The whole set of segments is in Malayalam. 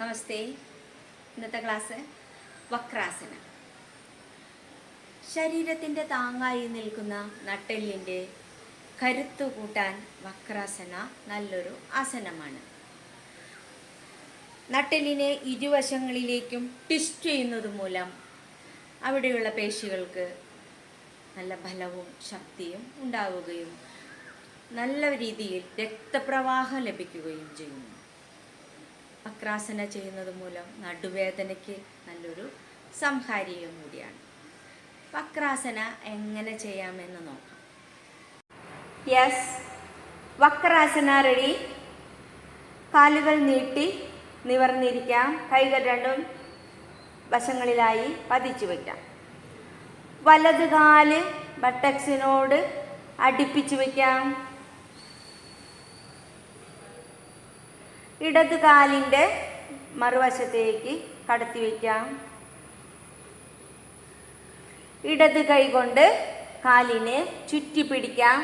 നമസ്തേ. ഇന്നത്തെ ക്ലാസ് വക്രാസന. ശരീരത്തിൻ്റെ താങ്ങായി നിൽക്കുന്ന നട്ടെല്ലിൻ്റെ കരുത്ത് കൂട്ടാൻ വക്രാസന നല്ലൊരു ആസനമാണ്. നട്ടെല്ലിനെ ഇരുവശങ്ങളിലേക്കും ട്വിസ്റ്റ് ചെയ്യുന്നത് മൂലം അവിടെയുള്ള പേശികൾക്ക് നല്ല ബലവും ശക്തിയും ഉണ്ടാവുകയും നല്ല രീതിയിൽ രക്തപ്രവാഹം ലഭിക്കുകയും ചെയ്യുന്നു. വക്രാസന ചെയ്യുന്നത് മൂലം നടുവേദനയ്ക്ക് നല്ലൊരു സംഹാരിയും കൂടിയാണ്. വക്രാസന എങ്ങനെ ചെയ്യാമെന്ന് നോക്കാം. Yes, Vakrasana ready. കാലുകൾ നീട്ടി നിവർന്നിരിക്കാം. കൈകൾ രണ്ടും വശങ്ങളിലായി പതിച്ചു വയ്ക്കാം. വലത് കാല് ബട്ടക്സിനോട് അടുപ്പിച്ച് വയ്ക്കാം. ഇടത് കാലിൻ്റെ മറുവശത്തേക്ക് കടത്തി വയ്ക്കാം. ഇടത് കൈ കൊണ്ട് കാലിനെ ചുറ്റി പിടിക്കാം.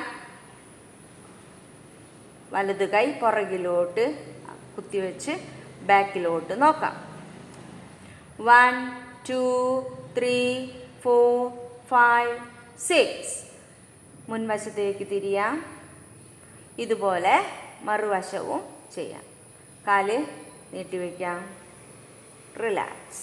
വലത് കൈ പുറകിലോട്ട് കുത്തിവെച്ച് ബാക്കിലോട്ട് നോക്കാം. 1 2 3 4 5 6. മുൻവശത്തേക്ക് തിരിയാം. ഇതുപോലെ മറുവശവും ചെയ്യാം. കാല് നീട്ടിവെക്കാം. റിലാക്സ്.